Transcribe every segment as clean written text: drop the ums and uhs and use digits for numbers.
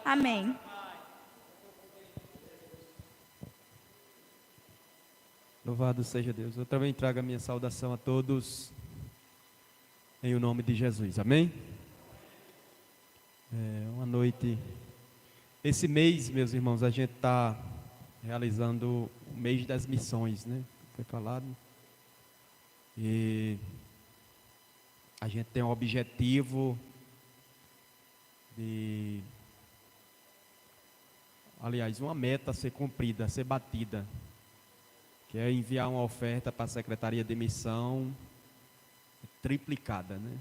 Amém. Louvado seja Deus. Eu também trago a minha saudação a todos em o nome de Jesus. Amém? Uma noite. Esse mês, meus irmãos, a gente está realizando o mês das missões, né? Foi falado. E a gente tem um objetivo de, aliás, uma meta a ser cumprida, a ser batida, que é enviar uma oferta para a Secretaria de Missão triplicada, né?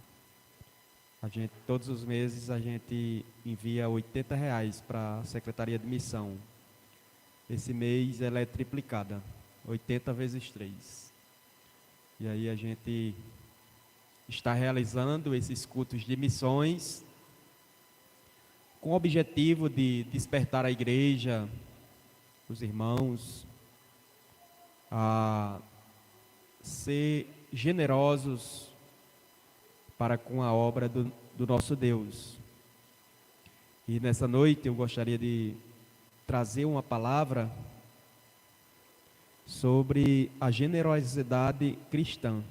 Todos os meses a gente envia R$ 80 para a Secretaria de Missão. Esse mês ela é triplicada, 80 vezes 3. E aí a gente está realizando esses cultos de missões com o objetivo de despertar a igreja, os irmãos, a ser generosos para com a obra do nosso Deus. E nessa noite eu gostaria de trazer uma palavra sobre a generosidade cristã.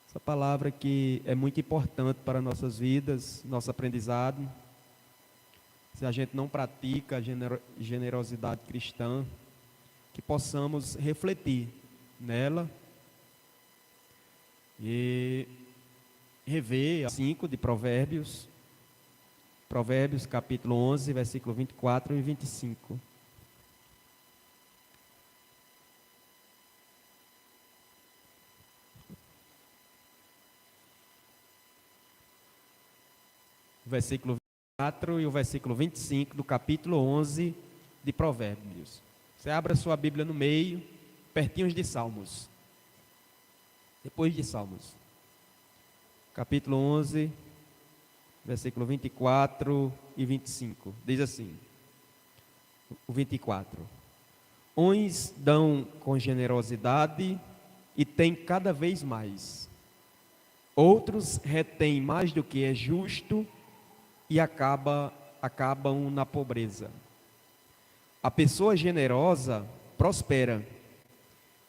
Essa palavra que é muito importante para nossas vidas, nosso aprendizado. Se a gente não pratica a generosidade cristã, que possamos refletir nela e rever 5 de Provérbios, Provérbios capítulo 11, versículo 24 e 25. O versículo 24 e o versículo 25 do capítulo 11 de Provérbios. Você abre a sua Bíblia no meio, pertinho de Salmos. Depois de Salmos. Capítulo 11, versículo 24 e 25. Diz assim, o 24. Uns dão com generosidade e têm cada vez mais. Outros retêm mais do que é justo e acabam na pobreza. A pessoa generosa prospera,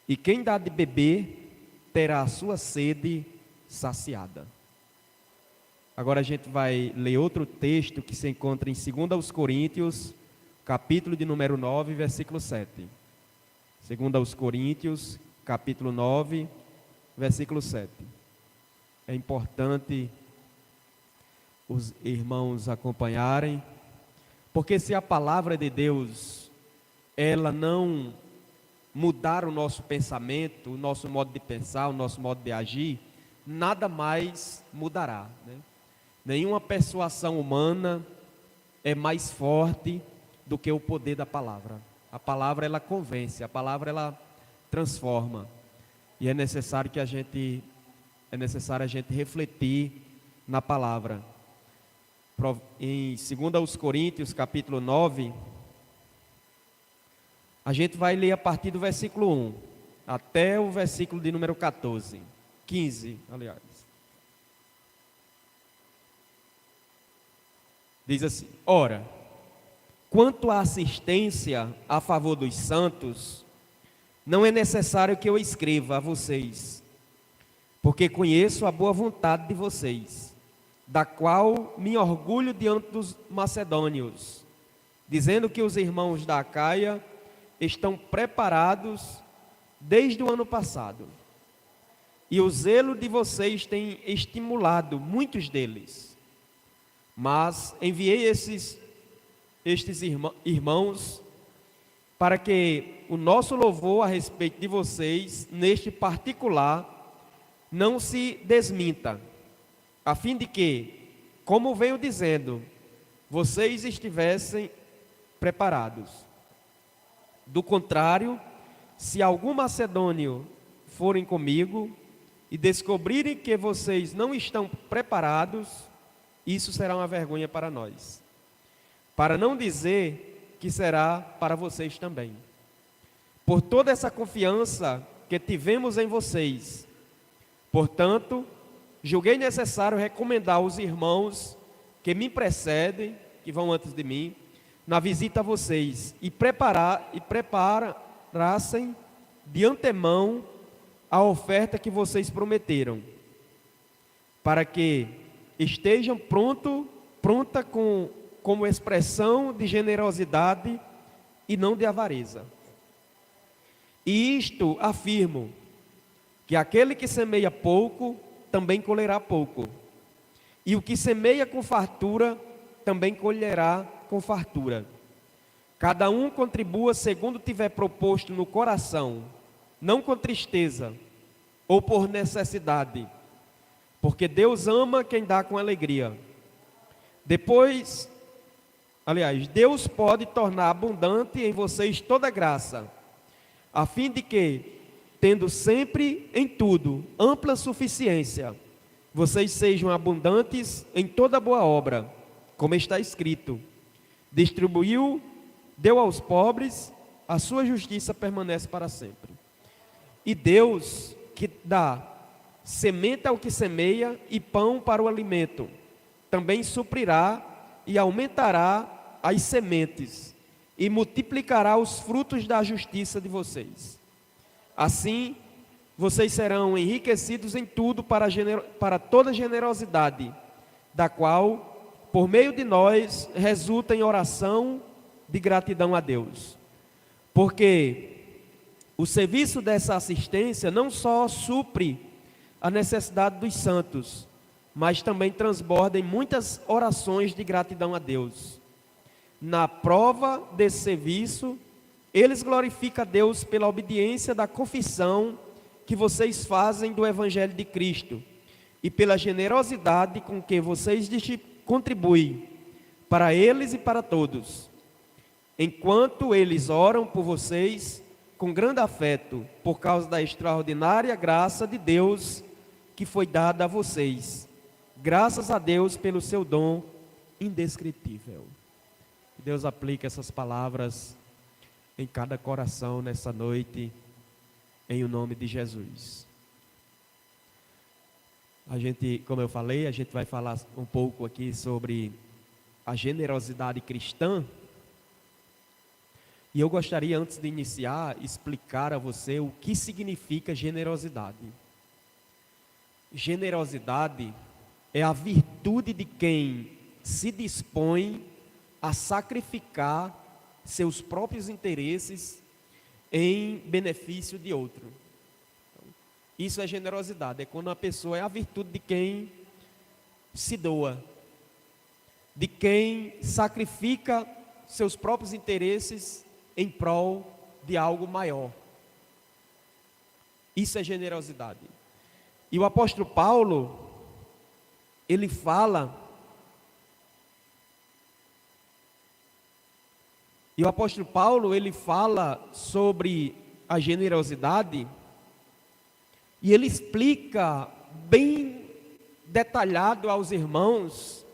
e quem dá de beber terá a sua sede saciada. Agora a gente vai ler outro texto que se encontra em 2 Coríntios, capítulo de número 9, versículo 7. 2 Coríntios, capítulo 9, versículo 7. É importante os irmãos acompanharem, porque se a palavra de Deus, ela não mudar o nosso pensamento, o nosso modo de pensar, o nosso modo de agir, nada mais mudará, né? Nenhuma persuasão humana é mais forte do que o poder da palavra. A palavra ela convence, a palavra ela transforma. E é necessário a gente refletir na palavra. Em 2 Coríntios, capítulo 9, a gente vai ler a partir do versículo 1 até o versículo de número 15, aliás. Diz assim: ora, quanto à assistência a favor dos santos, não é necessário que eu escreva a vocês, porque conheço a boa vontade de vocês, da qual me orgulho diante dos macedônios, dizendo que os irmãos da Acaia estão preparados desde o ano passado, e o zelo de vocês tem estimulado muitos deles. Mas enviei estes irmãos para que o nosso louvor a respeito de vocês, neste particular, não se desminta, a fim de que, como venho dizendo, vocês estivessem preparados. Do contrário, se algum macedônio forem comigo e descobrirem que vocês não estão preparados, isso será uma vergonha para nós, para não dizer que será para vocês também. Por toda essa confiança que tivemos em vocês, portanto, julguei necessário recomendar aos irmãos que me precedem que vão antes de mim, na visita a vocês, e preparassem de antemão a oferta que vocês prometeram, para que estejam pronta como expressão de generosidade e não de avareza. E isto afirmo, que aquele que semeia pouco, também colherá pouco. E o que semeia com fartura, também colherá com fartura. Cada um contribua segundo tiver proposto no coração, não com tristeza ou por necessidade, porque Deus ama quem dá com alegria. Deus pode tornar abundante em vocês toda graça, a fim de que, tendo sempre em tudo ampla suficiência, vocês sejam abundantes em toda boa obra, como está escrito: distribuiu, deu aos pobres, a sua justiça permanece para sempre. E Deus, que dá semente ao que semeia e pão para o alimento, também suprirá e aumentará as sementes e multiplicará os frutos da justiça de vocês. Assim, vocês serão enriquecidos em tudo para toda generosidade, da qual, por meio de nós, resulta em oração de gratidão a Deus. Porque o serviço dessa assistência não só supre a necessidade dos santos, mas também transborda em muitas orações de gratidão a Deus. Na prova desse serviço, eles glorificam a Deus pela obediência da confissão que vocês fazem do Evangelho de Cristo e pela generosidade com que vocês contribuem para eles e para todos, enquanto eles oram por vocês com grande afeto, por causa da extraordinária graça de Deus que foi dada a vocês. Graças a Deus pelo seu dom indescritível. Que Deus aplique essas palavras em cada coração nessa noite, em o nome de Jesus. Como eu falei, a gente vai falar um pouco aqui sobre a generosidade cristã. E eu gostaria, antes de iniciar, explicar a você o que significa generosidade. Generosidade é a virtude de quem se dispõe a sacrificar seus próprios interesses em benefício de outro. Isso é generosidade, é quando a pessoa é a virtude de quem se doa, de quem sacrifica seus próprios interesses em prol de algo maior. Isso é generosidade. E o apóstolo Paulo, ele fala sobre a generosidade e ele explica bem detalhado aos irmãos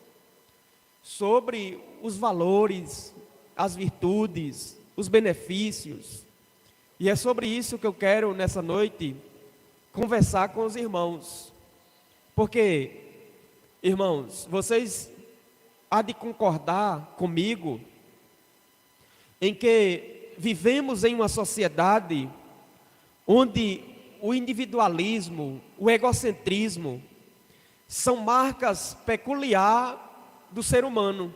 sobre os valores, as virtudes, os benefícios. E é sobre isso que eu quero nessa noite conversar com os irmãos. Porque, irmãos, vocês há de concordar comigo em que vivemos em uma sociedade onde o individualismo, o egocentrismo são marcas peculiares do ser humano.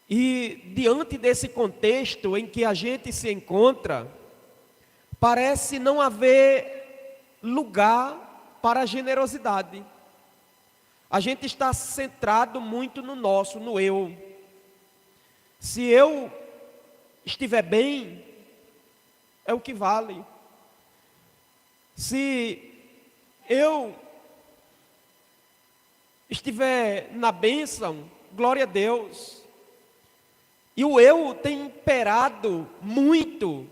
E diante desse contexto em que a gente se encontra, parece não haver lugar para a generosidade. A gente está centrado muito no nosso, no eu. Se eu estiver bem, é o que vale. Se eu estiver na bênção, glória a Deus. E o eu tem imperado muito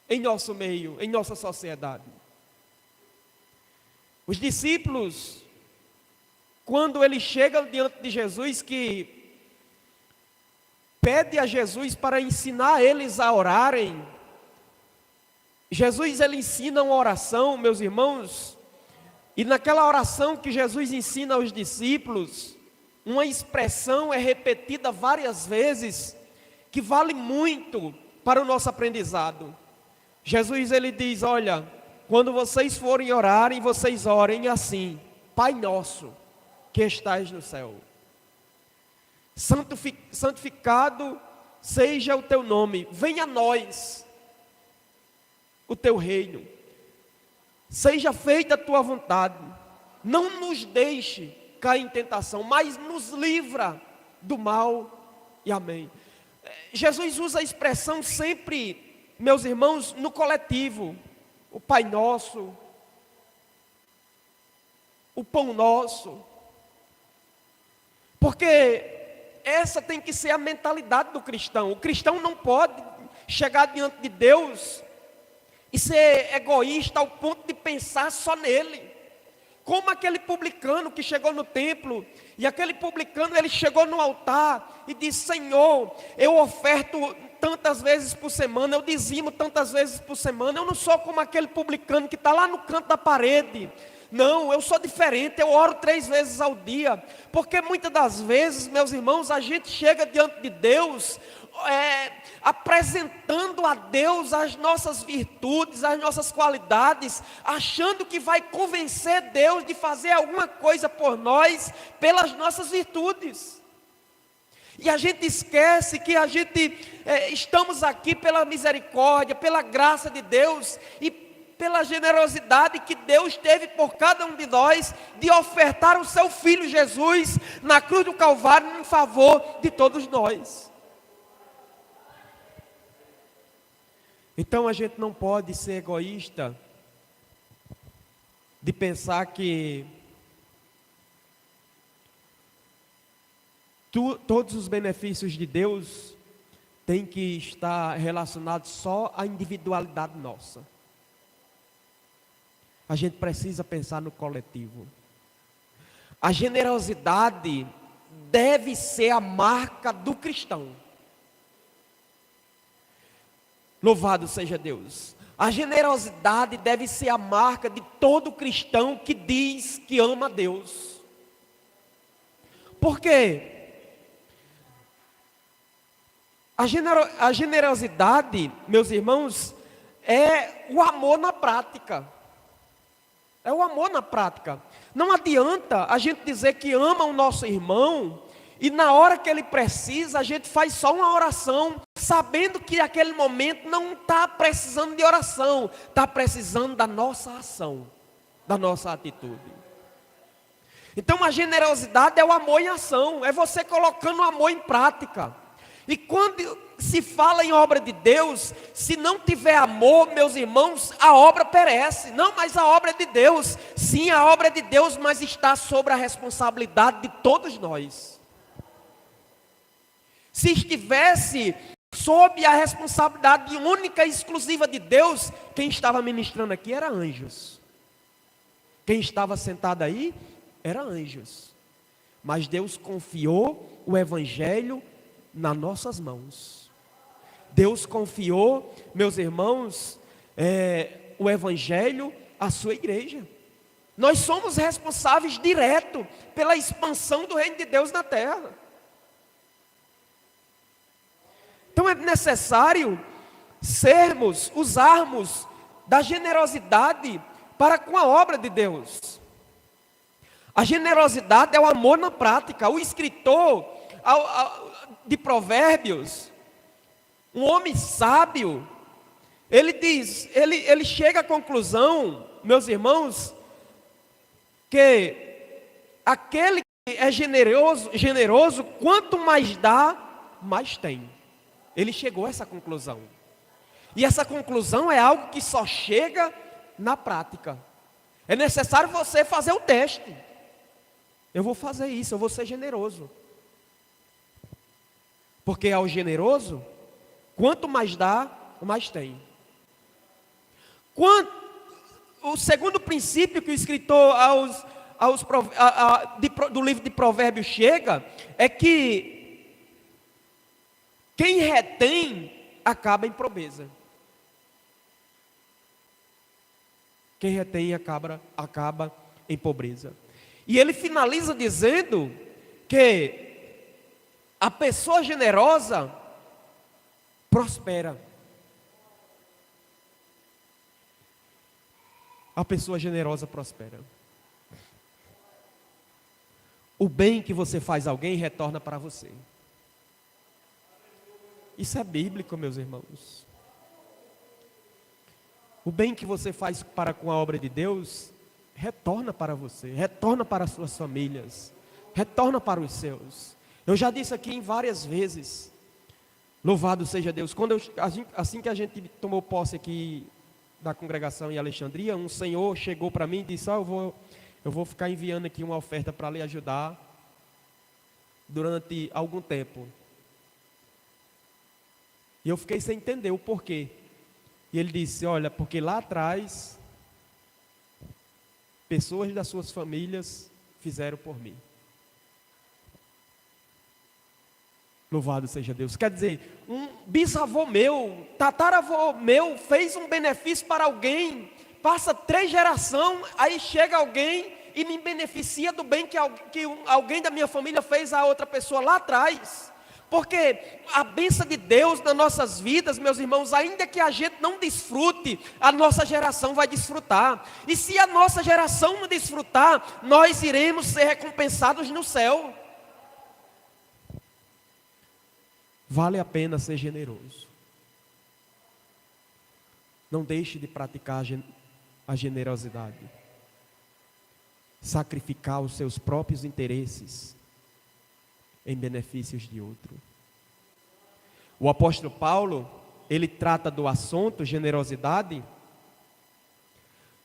em nosso meio, em nossa sociedade. Os discípulos, quando eles chegam diante de Jesus, que pede a Jesus para ensinar eles a orarem, Jesus ele ensina uma oração, meus irmãos, E naquela oração que Jesus ensina aos discípulos, uma expressão é repetida várias vezes, que vale muito para o nosso aprendizado. Jesus, ele diz: olha, quando vocês forem orarem, vocês orem assim: Pai nosso, que estais no céu, santificado seja o teu nome, venha a nós o teu reino, seja feita a tua vontade, não nos deixe cair em tentação, mas nos livra do mal, e amém. Jesus usa a expressão sempre, meus irmãos, no coletivo: o Pai Nosso, o Pão Nosso, porque essa tem que ser a mentalidade do cristão. O cristão não pode chegar diante de Deus e ser egoísta ao ponto de pensar só nele. Como aquele publicano que chegou no templo, e aquele publicano, ele chegou no altar e disse: Senhor, eu oferto tantas vezes por semana, eu dizimo tantas vezes por semana, eu não sou como aquele publicano que está lá no canto da parede. Não, eu sou diferente, eu oro 3 vezes ao dia, porque muitas das vezes, meus irmãos, a gente chega diante de Deus, apresentando a Deus as nossas virtudes, as nossas qualidades, achando que vai convencer Deus de fazer alguma coisa por nós, pelas nossas virtudes. E a gente esquece que a gente estamos aqui pela misericórdia, pela graça de Deus, e pela generosidade que Deus teve por cada um de nós, de ofertar o seu Filho Jesus na cruz do Calvário, em favor de todos nós. Então a gente não pode ser egoísta, de pensar que todos os benefícios de Deus têm que estar relacionados só à individualidade nossa. A gente precisa pensar no coletivo. A generosidade deve ser a marca do cristão. Louvado seja Deus. A generosidade deve ser a marca de todo cristão que diz que ama a Deus. Por quê? A generosidade, meus irmãos, é o amor na prática. É o amor na prática. Não adianta a gente dizer que ama o nosso irmão e na hora que ele precisa a gente faz só uma oração, sabendo que naquele momento não está precisando de oração, está precisando da nossa ação, da nossa atitude. Então a generosidade é o amor em ação, é você colocando o amor em prática. E quando se fala em obra de Deus, se não tiver amor, meus irmãos, a obra perece. Não, mas a obra é de Deus. Sim, a obra é de Deus, mas está sobre a responsabilidade de todos nós. Se estivesse sob a responsabilidade única e exclusiva de Deus, quem estava ministrando aqui era anjos. Quem estava sentado aí era anjos. Mas Deus confiou o evangelho nas nossas mãos. Deus confiou, meus irmãos, o evangelho à sua igreja. Nós somos responsáveis direto pela expansão do reino de Deus na terra. Então é necessário usarmos da generosidade para com a obra de Deus. A generosidade é o amor na prática. O escritor de Provérbios, um homem sábio, ele chega à conclusão, meus irmãos, que aquele que é generoso, quanto mais dá, mais tem. Ele chegou a essa conclusão. E essa conclusão é algo que só chega na prática. É necessário você fazer o teste. Eu vou fazer isso, eu vou ser generoso. Porque ao generoso, quanto mais dá, mais tem. O segundo princípio que o escritor do livro de Provérbios chega, é que quem retém, acaba em pobreza. Quem retém, acaba em pobreza. E ele finaliza dizendo que a pessoa generosa prospera. A pessoa generosa prospera. O bem que você faz a alguém retorna para você. Isso é bíblico, meus irmãos. O bem que você faz para com a obra de Deus retorna para você, retorna para as suas famílias, retorna para os seus. Eu já disse aqui em várias vezes, louvado seja Deus, assim que a gente tomou posse aqui da congregação em Alexandria, um senhor chegou para mim e disse: eu vou ficar enviando aqui uma oferta para lhe ajudar durante algum tempo. E eu fiquei sem entender o porquê. E ele disse: olha, porque lá atrás pessoas das suas famílias fizeram por mim. Louvado seja Deus. Quer dizer, um bisavô meu, tataravô meu, fez um benefício para alguém, passa 3 gerações, aí chega alguém e me beneficia do bem que alguém da minha família fez a outra pessoa lá atrás. Porque a bênção de Deus nas nossas vidas, meus irmãos, ainda que a gente não desfrute, a nossa geração vai desfrutar. E se a nossa geração não desfrutar, nós iremos ser recompensados no céu. Vale a pena ser generoso. Não deixe de praticar a generosidade. Sacrificar os seus próprios interesses em benefícios de outro. O apóstolo Paulo, ele trata do assunto generosidade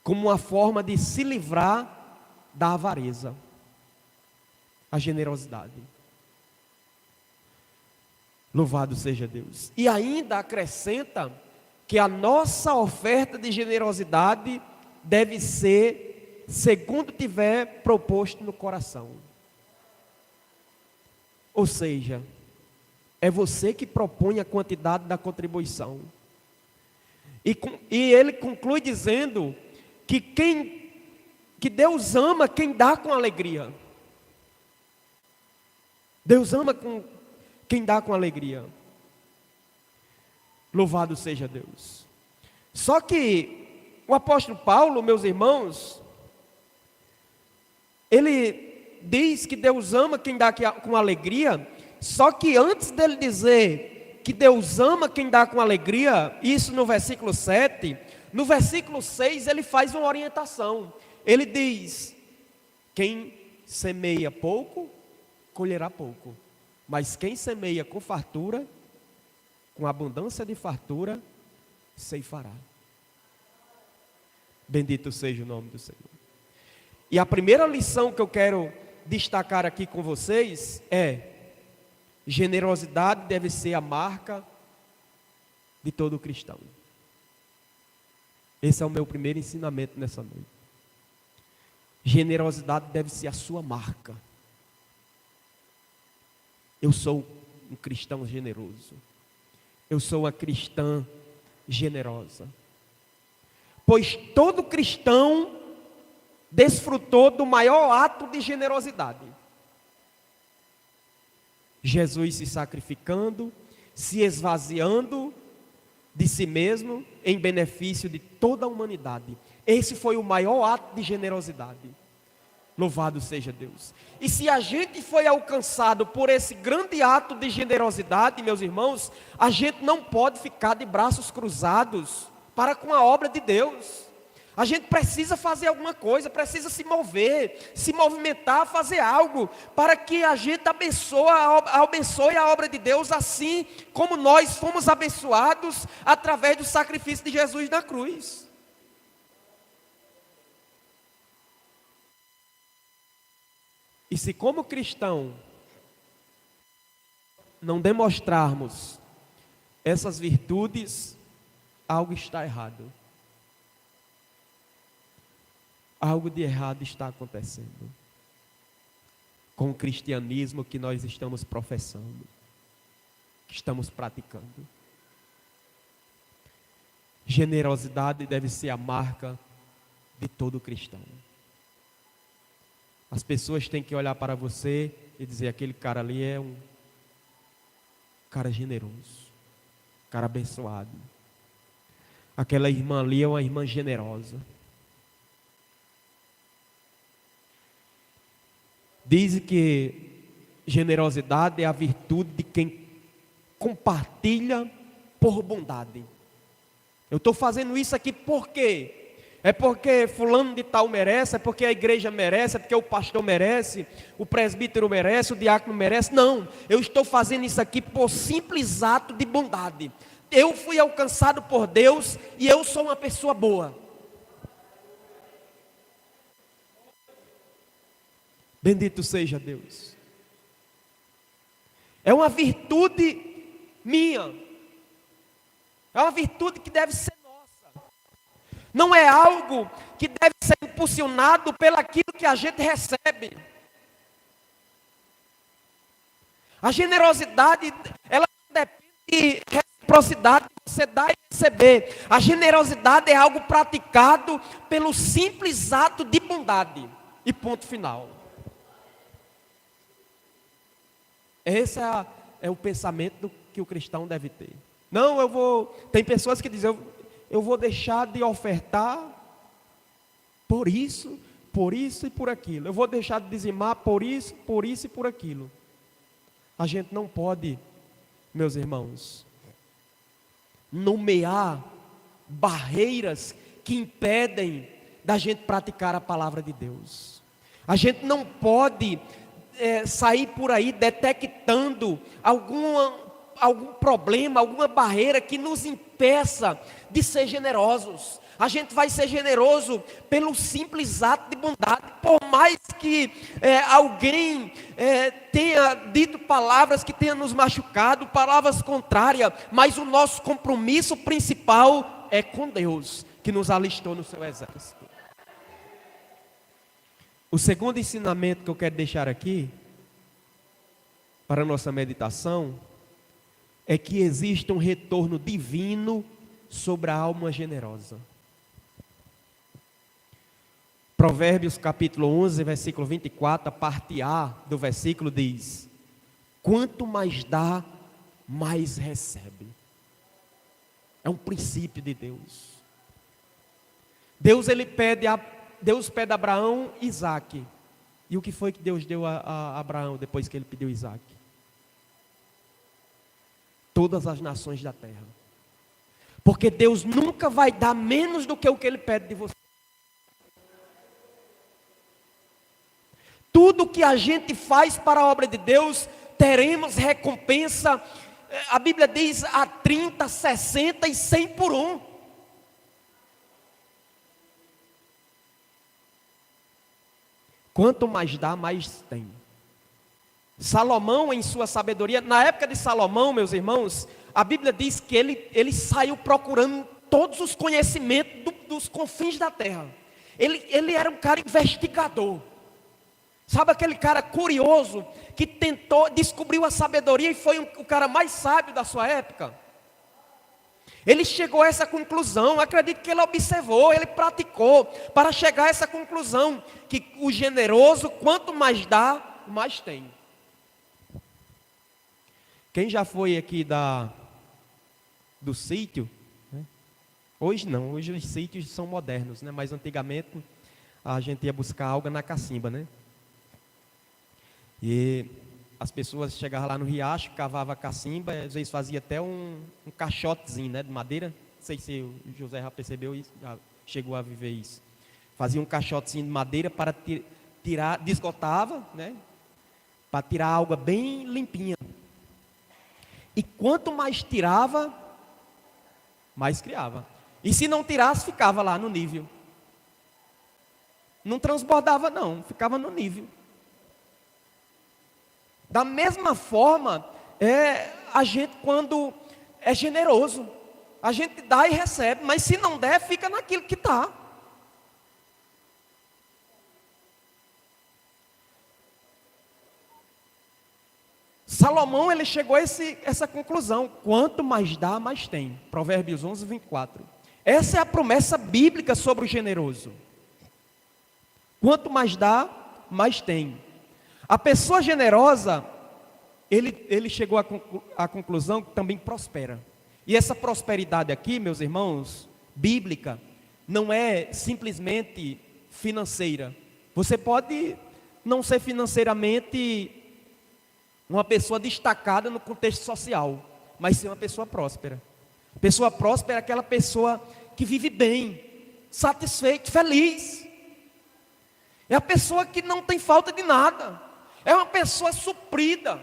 como uma forma de se livrar da avareza. A generosidade. Louvado seja Deus. E ainda acrescenta que a nossa oferta de generosidade deve ser segundo tiver proposto no coração. Ou seja, é você que propõe a quantidade da contribuição. E ele conclui dizendo que Deus ama quem dá com alegria. Deus ama quem dá com alegria. Louvado seja Deus. Só que o apóstolo Paulo, meus irmãos, ele diz que Deus ama quem dá com alegria. Só que antes dele dizer que Deus ama quem dá com alegria, isso no versículo 7, no versículo 6 ele faz uma orientação. Ele diz: quem semeia pouco, colherá pouco. Mas quem semeia com fartura, com abundância de fartura, ceifará. Bendito seja o nome do Senhor. E a primeira lição que eu quero destacar aqui com vocês é: generosidade deve ser a marca de todo cristão. Esse é o meu primeiro ensinamento nessa noite. Generosidade deve ser a sua marca. Eu sou um cristão generoso. Eu sou uma cristã generosa. Pois todo cristão desfrutou do maior ato de generosidade. Jesus se sacrificando, se esvaziando de si mesmo em benefício de toda a humanidade. Esse foi o maior ato de generosidade. Louvado seja Deus. E se a gente foi alcançado por esse grande ato de generosidade, meus irmãos, a gente não pode ficar de braços cruzados para com a obra de Deus. A gente precisa fazer alguma coisa, precisa se mover, se movimentar, fazer algo, para que a gente abençoe a obra de Deus, assim como nós fomos abençoados através do sacrifício de Jesus na cruz. E se como cristão não demonstrarmos essas virtudes, algo está errado. Algo de errado está acontecendo com o cristianismo que nós estamos professando, que estamos praticando. Generosidade deve ser a marca de todo cristão. As pessoas têm que olhar para você e dizer: aquele cara ali é um cara generoso, cara abençoado. Aquela irmã ali é uma irmã generosa. Diz que generosidade é a virtude de quem compartilha por bondade. Eu estou fazendo isso aqui por quê? É porque fulano de tal merece, é porque a igreja merece, é porque o pastor merece, o presbítero merece, o diácono merece. Não, eu estou fazendo isso aqui por simples ato de bondade. Eu fui alcançado por Deus e eu sou uma pessoa boa. Bendito seja Deus. É uma virtude minha. É uma virtude que deve ser nossa. Não é algo que deve ser impulsionado pelaquilo que a gente recebe. A generosidade, ela não depende de reciprocidade, você dá e receber. A generosidade é algo praticado pelo simples ato de bondade. E ponto final. Esse é o pensamento que o cristão deve ter. Não, tem pessoas que dizem, eu vou deixar de ofertar por isso e por aquilo. Eu vou deixar de dizimar por isso e por aquilo. A gente não pode, meus irmãos, nomear barreiras que impedem da gente praticar a palavra de Deus. A gente não pode sair por aí detectando algum problema, alguma barreira que nos impeça de ser generosos. A gente vai ser generoso pelo simples ato de bondade, por mais que alguém tenha dito palavras que tenha nos machucado, palavras contrárias, mas o nosso compromisso principal é com Deus, que nos alistou no seu exército. O segundo ensinamento que eu quero deixar aqui, para a nossa meditação, é que existe um retorno divino sobre a alma generosa. Provérbios capítulo 11, versículo 24, a parte A do versículo diz: quanto mais dá, mais recebe. É um princípio de Deus. Deus pede a Abraão Isaque. E o que foi que Deus deu a Abraão depois que ele pediu Isaque? Todas as nações da terra. Porque Deus nunca vai dar menos do que o que Ele pede de você. Tudo que a gente faz para a obra de Deus, teremos recompensa. A Bíblia diz a 30, 60 e 100 por um. Quanto mais dá, mais tem. Salomão, em sua sabedoria, na época de Salomão, meus irmãos, a Bíblia diz que ele saiu procurando todos os conhecimentos dos confins da terra. Ele era um cara investigador. Sabe aquele cara curioso que descobriu a sabedoria e foi o cara mais sábio da sua época? Ele chegou a essa conclusão, acredito que ele observou, ele praticou, para chegar a essa conclusão, que o generoso, quanto mais dá, mais tem. Quem já foi aqui do sítio, né? Hoje não, hoje os sítios são modernos, né? Mas antigamente a gente ia buscar alga na cacimba, né? E as pessoas chegavam lá no riacho, cavavam a cacimba, às vezes fazia até um caixotezinho, né, de madeira. Não sei se o José já percebeu isso, já chegou a viver isso. Fazia um caixotezinho de madeira para tirar, desgotava, né, para tirar a alga bem limpinha. E quanto mais tirava, mais criava. E se não tirasse, ficava lá no nível. Não transbordava não, ficava no nível. Da mesma forma, a gente quando é generoso, a gente dá e recebe, mas se não der, fica naquilo que está. Salomão, ele chegou a essa conclusão: quanto mais dá, mais tem. Provérbios 11, 24. Essa é a promessa bíblica sobre o generoso. Quanto mais dá, mais tem. A pessoa generosa, ele chegou à conclusão que também prospera. E essa prosperidade aqui, meus irmãos, bíblica, não é simplesmente financeira. Você pode não ser financeiramente uma pessoa destacada no contexto social, mas ser uma pessoa próspera. Pessoa próspera é aquela pessoa que vive bem, satisfeito, feliz. É a pessoa que não tem falta de nada. É uma pessoa suprida.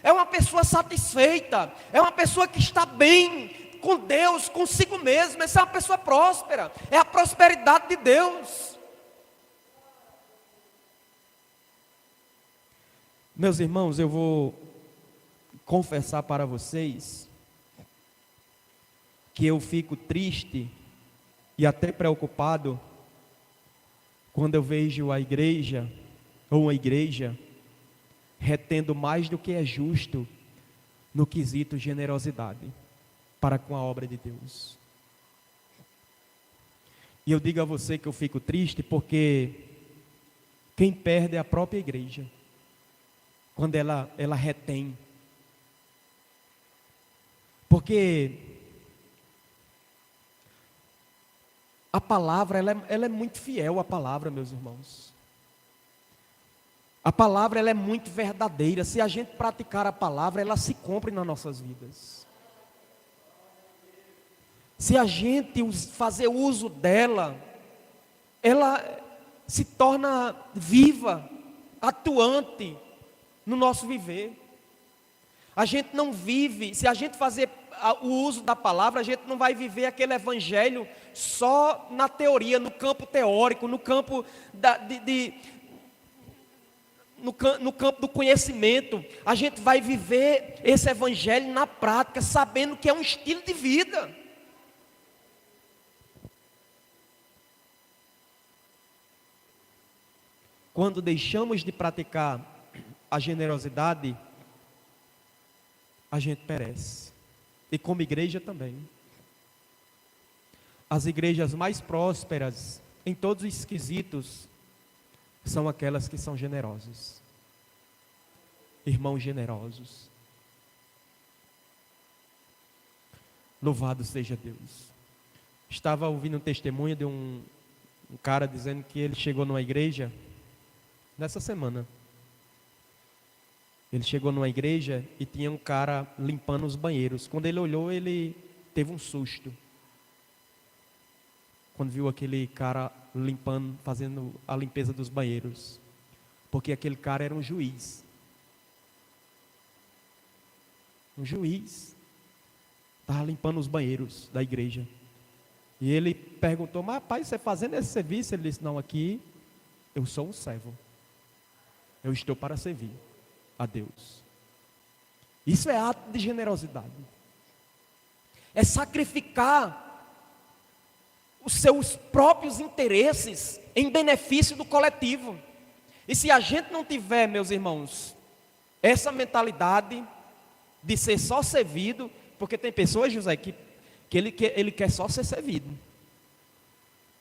É uma pessoa satisfeita. É uma pessoa que está bem com Deus, consigo mesmo. Essa é uma pessoa próspera. É a prosperidade de Deus. Meus irmãos, eu vou confessar para vocês que eu fico triste e até preocupado quando eu vejo a igreja, ou uma igreja, retendo mais do que é justo no quesito generosidade para com a obra de Deus. E eu digo a você que eu fico triste porque quem perde é a própria igreja, quando ela retém. Porque a palavra, ela é muito fiel à palavra, meus irmãos. A palavra, ela é muito verdadeira. Se a gente praticar a palavra, ela se cumpre nas nossas vidas. Se a gente fazer uso dela, ela se torna viva, atuante no nosso viver. A gente não vive, se a gente fazer o uso da palavra, a gente não vai viver aquele evangelho só na teoria, no campo teórico, no campo no campo do conhecimento. A gente vai viver esse evangelho na prática, sabendo que é um estilo de vida. Quando deixamos de praticar a generosidade, a gente perece. E como igreja também. As igrejas mais prósperas, em todos os quesitos, são aquelas que são generosas. Irmãos generosos. Louvado seja Deus. Estava ouvindo um testemunho de um cara dizendo que ele chegou numa igreja nessa semana. Ele chegou numa igreja e tinha um cara limpando os banheiros. Quando ele olhou, ele teve um susto. Quando viu aquele cara limpando, fazendo a limpeza dos banheiros. Porque aquele cara era um juiz. Um juiz. Estava limpando os banheiros da igreja. E ele perguntou: mas rapaz, você fazendo esse serviço? Ele disse: não, aqui eu sou um servo. Eu estou para servir a Deus. Isso é ato de generosidade. É sacrificar os seus próprios interesses em benefício do coletivo. E se a gente não tiver, meus irmãos, essa mentalidade de ser só servido, porque tem pessoas, José, que ele quer só ser servido.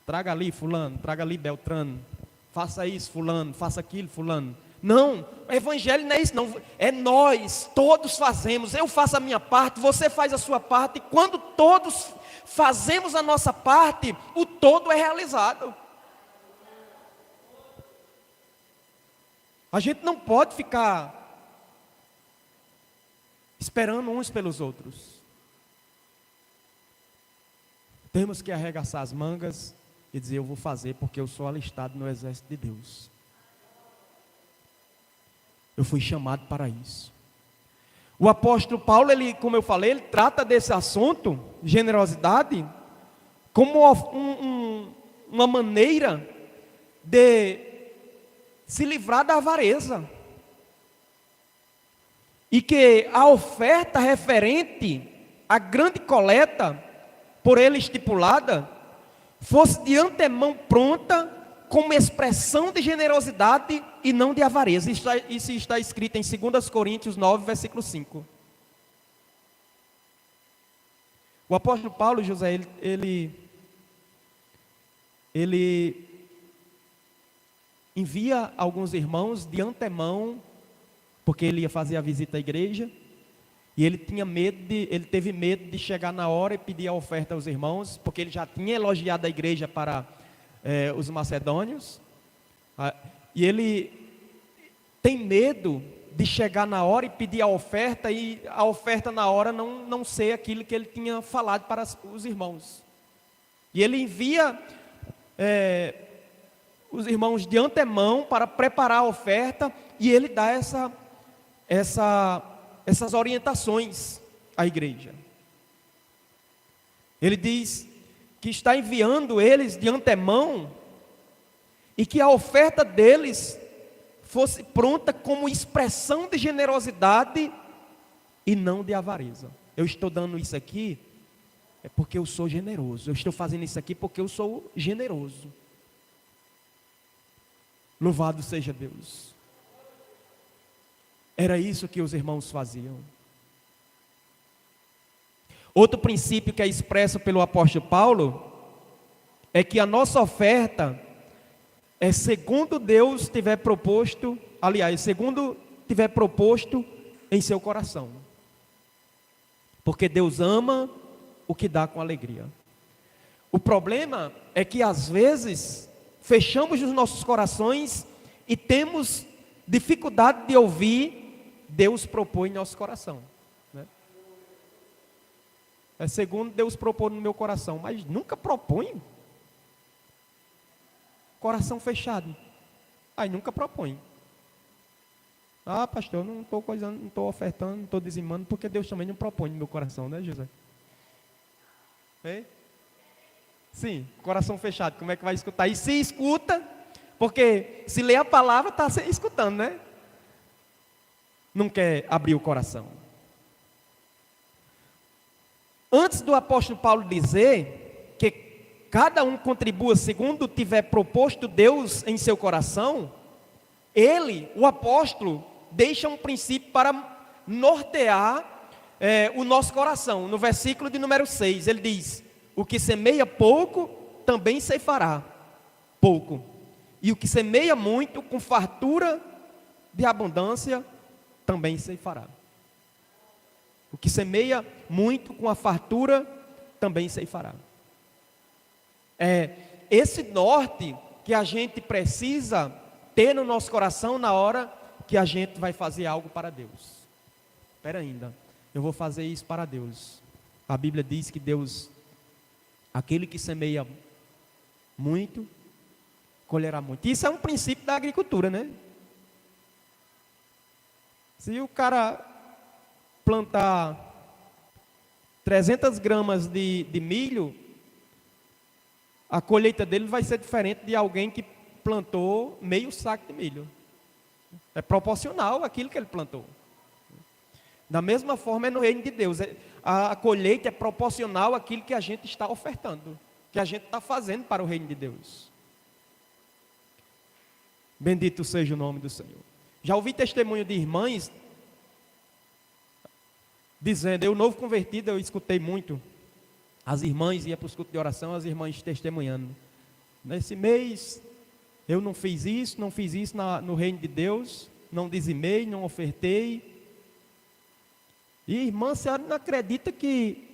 Traga ali fulano, traga ali Beltrano, faça isso fulano, faça aquilo fulano. Não, o evangelho não é isso não, é nós, todos fazemos. Eu faço a minha parte, você faz a sua parte, e quando todos fazemos a nossa parte, o todo é realizado. A gente não pode ficar esperando uns pelos outros. Temos que arregaçar as mangas e dizer: eu vou fazer porque eu sou alistado no exército de Deus. Eu fui chamado para isso. O apóstolo Paulo, ele, como eu falei, ele trata desse assunto, generosidade, como uma maneira de se livrar da avareza. E que a oferta referente à grande coleta, por ele estipulada, fosse de antemão pronta como expressão de generosidade e não de avareza. Isso está escrito em 2 Coríntios 9, versículo 5. O apóstolo Paulo, José, ele envia alguns irmãos de antemão, porque ele ia fazer a visita à igreja, e ele teve medo de chegar na hora e pedir a oferta aos irmãos, porque ele já tinha elogiado a igreja para os macedônios, e ele tem medo de chegar na hora e pedir a oferta, e a oferta na hora não ser aquilo que ele tinha falado para os irmãos. E ele envia os irmãos de antemão para preparar a oferta, e ele dá essas orientações à igreja. Ele diz que está enviando eles de antemão, e que a oferta deles fosse pronta como expressão de generosidade e não de avareza. Eu estou dando isso aqui porque eu sou generoso. Eu estou fazendo isso aqui porque eu sou generoso. Louvado seja Deus. Era isso que os irmãos faziam. Outro princípio que é expresso pelo apóstolo Paulo é que a nossa oferta é segundo Deus tiver proposto, segundo tiver proposto em seu coração. Porque Deus ama o que dá com alegria. O problema é que às vezes fechamos os nossos corações e temos dificuldade de ouvir Deus propor em nosso coração, né? É segundo Deus propor no meu coração, mas nunca propõe. Coração fechado, aí nunca propõe. Pastor, eu não estou coisando, não estou ofertando, não estou dizimando, porque Deus também não propõe no meu coração, né, José? Sim, coração fechado, como é que vai escutar? E se escuta, porque se lê a palavra, está escutando, né? Não quer abrir o coração. Antes do apóstolo Paulo dizer que cada um contribua segundo tiver proposto Deus em seu coração, ele, o apóstolo, deixa um princípio para nortear o nosso coração. No versículo de número 6, ele diz: o que semeia pouco, também ceifará pouco. E o que semeia muito, com fartura de abundância, também ceifará. O que semeia muito, com a fartura, também ceifará. É esse norte que a gente precisa ter no nosso coração na hora que a gente vai fazer algo para Deus. Espera ainda, eu vou fazer isso para Deus. A Bíblia diz que Deus, aquele que semeia muito, colherá muito. Isso é um princípio da agricultura, né? Se o cara plantar 300 gramas de milho, a colheita dele vai ser diferente de alguém que plantou meio saco de milho. É proporcional àquilo que ele plantou. Da mesma forma é no reino de Deus. A colheita é proporcional àquilo que a gente está ofertando, que a gente está fazendo para o reino de Deus. Bendito seja o nome do Senhor. Já ouvi testemunho de irmãs dizendo, eu novo convertido, eu escutei muito. As irmãs iam para os cultos de oração, as irmãs testemunhando. Nesse mês, eu não fiz isso no reino de Deus, não dizimei, não ofertei. E irmã, a senhora não acredita que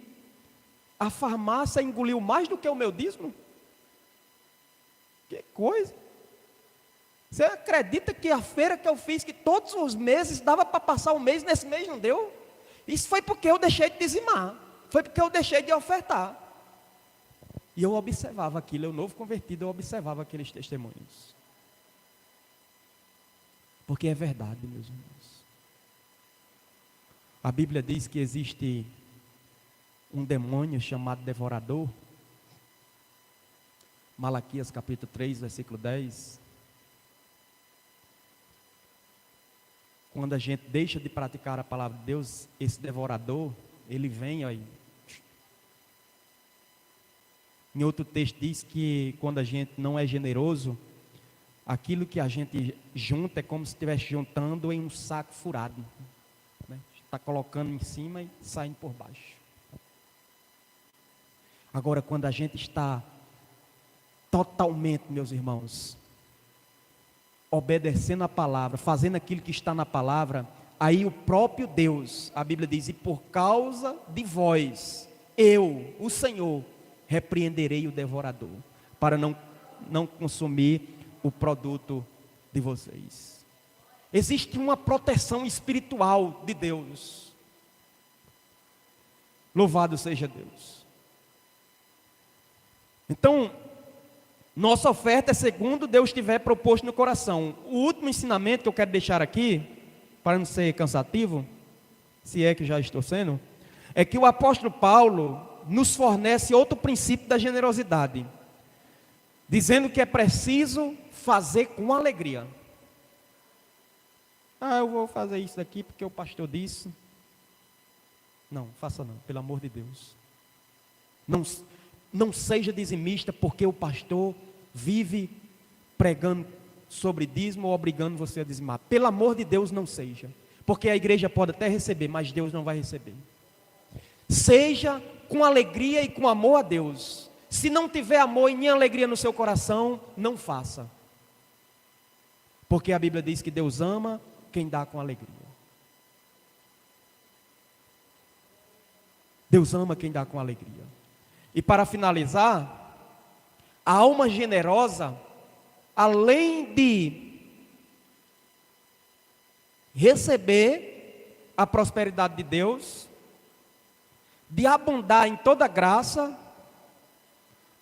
a farmácia engoliu mais do que o meu dízimo? Que coisa! Você acredita que a feira que eu fiz, que todos os meses dava para passar o mês, nesse mês não deu? Isso foi porque eu deixei de dizimar. Foi porque eu deixei de ofertar. E eu observava aquilo, eu novo convertido, eu observava aqueles testemunhos. Porque é verdade, meus irmãos. A Bíblia diz que existe um demônio chamado devorador. Malaquias capítulo 3, versículo 10. Quando a gente deixa de praticar a palavra de Deus, esse devorador, ele vem aí. Em outro texto diz que quando a gente não é generoso, aquilo que a gente junta é como se estivesse juntando em um saco furado, né? Está colocando em cima e saindo por baixo. Agora, quando a gente está totalmente, meus irmãos, obedecendo a palavra, fazendo aquilo que está na palavra, aí o próprio Deus, a Bíblia diz, e por causa de vós, eu, o Senhor, repreenderei o devorador, para não consumir o produto de vocês. Existe uma proteção espiritual de Deus. Louvado seja Deus. Então, nossa oferta é segundo Deus tiver proposto no coração. O último ensinamento que eu quero deixar aqui, para não ser cansativo, se é que já estou sendo, é que o apóstolo Paulo nos fornece outro princípio da generosidade, dizendo que é preciso fazer com alegria. Eu vou fazer isso daqui porque o pastor disse. Não, faça não, pelo amor de Deus. Não seja dizimista porque o pastor vive pregando sobre dízimo ou obrigando você a dizimar. Pelo amor de Deus, não seja. Porque a igreja pode até receber, mas Deus não vai receber. Seja com alegria e com amor a Deus. Se não tiver amor e nem alegria no seu coração, não faça. Porque a Bíblia diz que Deus ama quem dá com alegria. Deus ama quem dá com alegria. E para finalizar, a alma generosa, além de receber a prosperidade de Deus, de abundar em toda graça,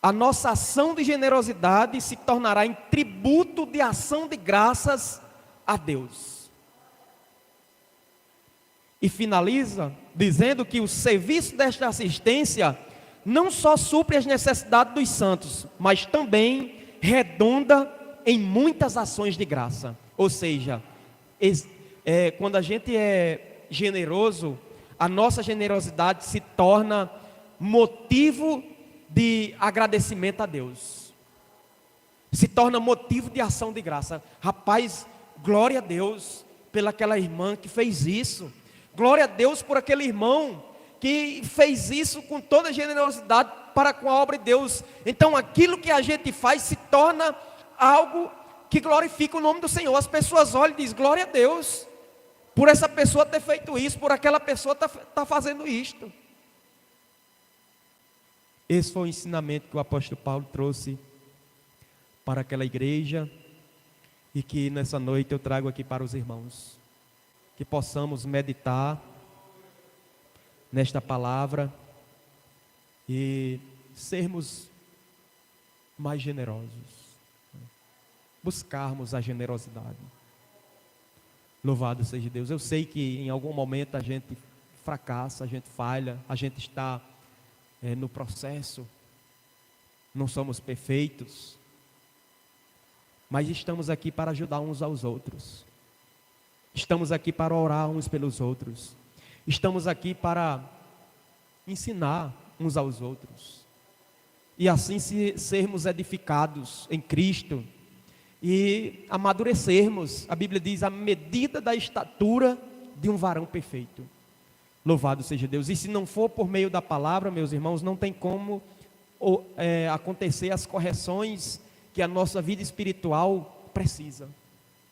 a nossa ação de generosidade se tornará em tributo de ação de graças a Deus. E finaliza dizendo que o serviço desta assistência não só supre as necessidades dos santos, mas também redunda em muitas ações de graça. Ou seja, quando a gente é generoso, a nossa generosidade se torna motivo de agradecimento a Deus, se torna motivo de ação de graça. Rapaz, glória a Deus pelaquela irmã que fez isso, glória a Deus por aquele irmão que fez isso com toda generosidade para com a obra de Deus. Então aquilo que a gente faz se torna algo que glorifica o nome do Senhor. As pessoas olham e dizem, glória a Deus por essa pessoa ter feito isso, por aquela pessoa tá fazendo isto. Esse foi o ensinamento que o apóstolo Paulo trouxe para aquela igreja, e que nessa noite eu trago aqui para os irmãos, que possamos meditar nesta palavra e sermos mais generosos, buscarmos a generosidade. Louvado seja Deus. Eu sei que em algum momento a gente fracassa, a gente falha, a gente está no processo, não somos perfeitos, mas estamos aqui para ajudar uns aos outros, estamos aqui para orar uns pelos outros, estamos aqui para ensinar uns aos outros, e assim sermos edificados em Cristo e amadurecermos. A Bíblia diz, a medida da estatura de um varão perfeito. Louvado seja Deus. E se não for por meio da palavra, meus irmãos, não tem como acontecer as correções que a nossa vida espiritual precisa.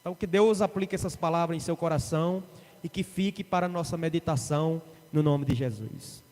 Então que Deus aplique essas palavras em seu coração e que fique para a nossa meditação no nome de Jesus.